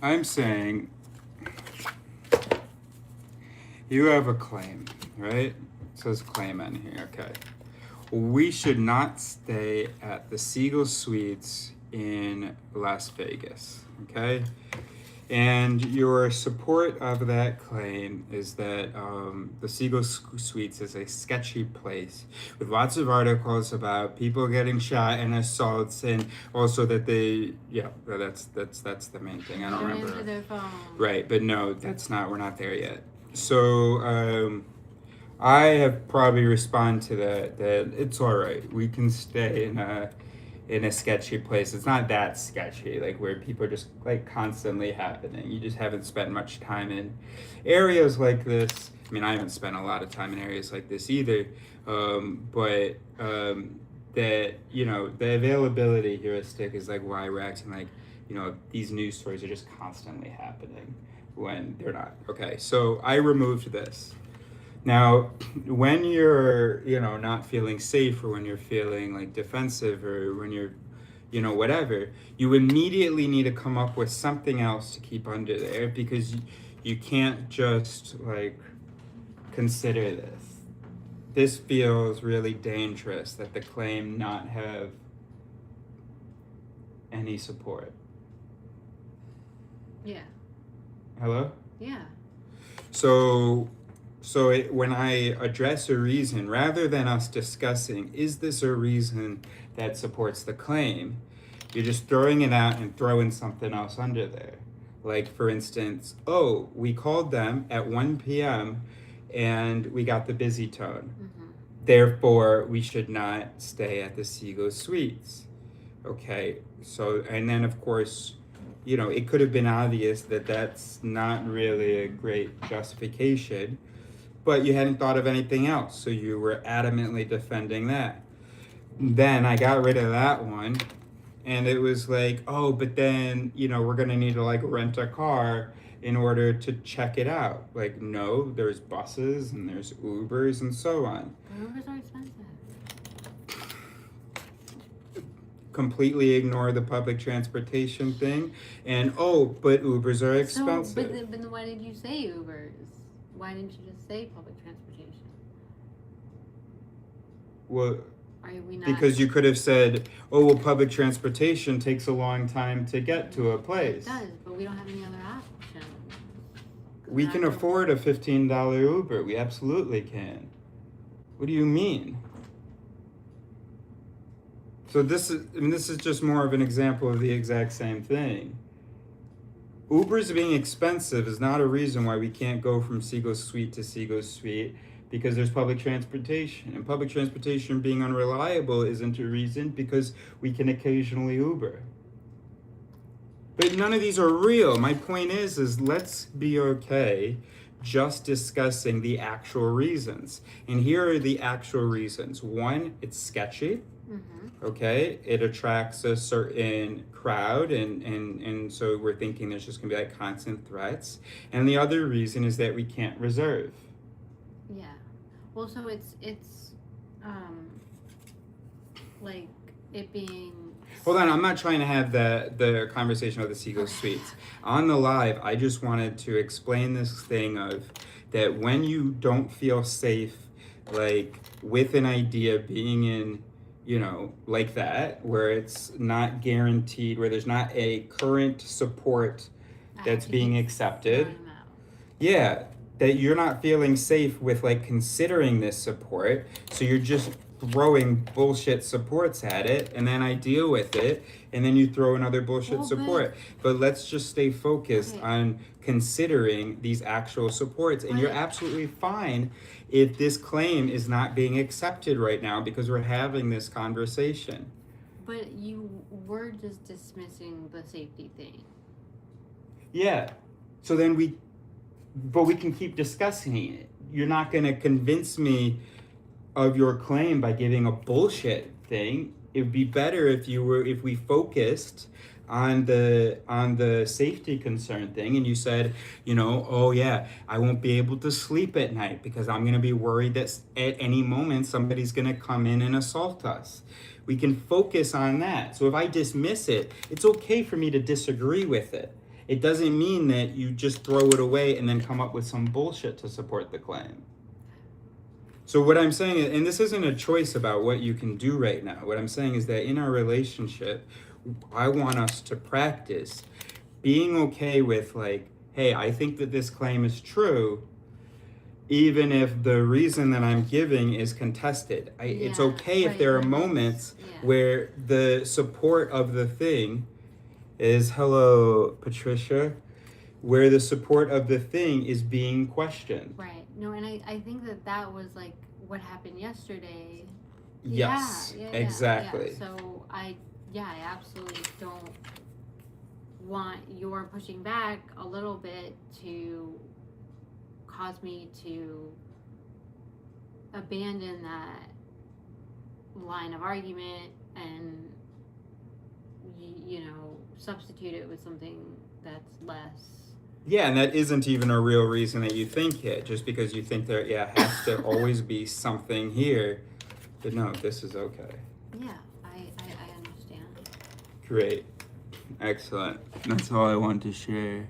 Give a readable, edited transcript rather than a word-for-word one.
I'm saying you have a claim, right? It says claim on here, okay. We should not stay at the Seagull Suites in Las Vegas, okay? And your support of that claim is that the Seagull Suites is a sketchy place with lots of articles about people getting shot and assaults, and also that they, yeah, that's the main thing. I don't Don't remember. answer their phone. Right, but no, that's not. We're not there yet. So I have probably responded to that it's all right. We can stay in a sketchy place. It's not that sketchy, like where people are just like constantly happening. You just haven't spent much time in areas like this. I mean, I haven't spent a lot of time in areas like this either. But that, you know, the availability heuristic is like why we're acting like, you know, these news stories are just constantly happening when they're not. Okay, so I removed this. Now, when you're, you know, not feeling safe, or when you're feeling like defensive, or when you're, you know, whatever, you immediately need to come up with something else to keep under there, because you can't just like consider this. This feels really dangerous, that the claim not have any support. Yeah. Hello? Yeah. So when I address a reason, rather than us discussing, is this a reason that supports the claim, you're just throwing it out and throwing something else under there. Like, for instance, oh, we called them at 1 p.m. and we got the busy tone. Mm-hmm. Therefore, we should not stay at the Seagull Suites. Okay, so, and then of course, you know, it could have been obvious that that's not really a great justification, but you hadn't thought of anything else, so you were adamantly defending that. Then I got rid of that one, and it was like, oh, but then, you know, we're gonna need to like rent a car in order to check it out. Like, no, there's buses and there's Ubers and so on. Ubers are expensive. Completely ignore the public transportation thing, and oh, but Ubers are expensive. So, but then why did you say Ubers? Why didn't you just say public transportation? Well, are we not? because you could have said, oh, well, public transportation takes a long time to get to a place. It does, but we don't have any other options. We can afford a $15 Uber. We absolutely can. What do you mean? So this is just more of an example of the exact same thing. Ubers being expensive is not a reason why we can't go from Seagull Suite to Seagull Suite, because there's public transportation. And public transportation being unreliable isn't a reason, because we can occasionally Uber. But none of these are real. My point is let's be okay just discussing the actual reasons. And here are the actual reasons. One, it's sketchy. Mm-hmm. Okay, it attracts a certain crowd, and so we're thinking there's just gonna be like constant threats. And the other reason is that we can't reserve. Yeah, well, so it's like it being. Hold on, I'm not trying to have the conversation about the Seagull Suites. On the live, I just wanted to explain this thing of that when you don't feel safe, like with an idea being in, you know, like that, where it's not guaranteed, where there's not a current support that's being accepted. Yeah, that you're not feeling safe with like considering this support, so you're just throwing bullshit supports at it, and then I deal with it, and then you throw another bullshit support. But let's just stay focused on considering these actual supports, and you're absolutely fine if this claim is not being accepted right now, because we're having this conversation. But you were just dismissing the safety thing. Yeah, so then we can keep discussing it. You're not going to convince me of your claim by giving a bullshit thing. It would be better if we focused on the safety concern thing, and you said, you know, oh yeah, I won't be able to sleep at night because I'm going to be worried that at any moment somebody's going to come in and assault us. We can focus on that. So if I dismiss it, it's okay for me to disagree with it. it doesn't mean that you just throw it away and then come up with some bullshit to support the claim. So what I'm saying is, and this isn't a choice about what you can do right now. What I'm saying is that in our relationship, I want us to practice being okay with like, hey, I think that this claim is true, even if the reason that I'm giving is contested. It's okay if there are moments where the support of the thing is, hello, Patricia, where the support of the thing is being questioned. Right. No, and I think that was like what happened yesterday. Yes, exactly. Yeah. So I absolutely don't want your pushing back a little bit to cause me to abandon that line of argument and substitute it with something that's less. Yeah, and that isn't even a real reason that you think it, just because you think there has to always be something here. But no, this is okay. Yeah, I understand. Great. Excellent. That's all I want to share.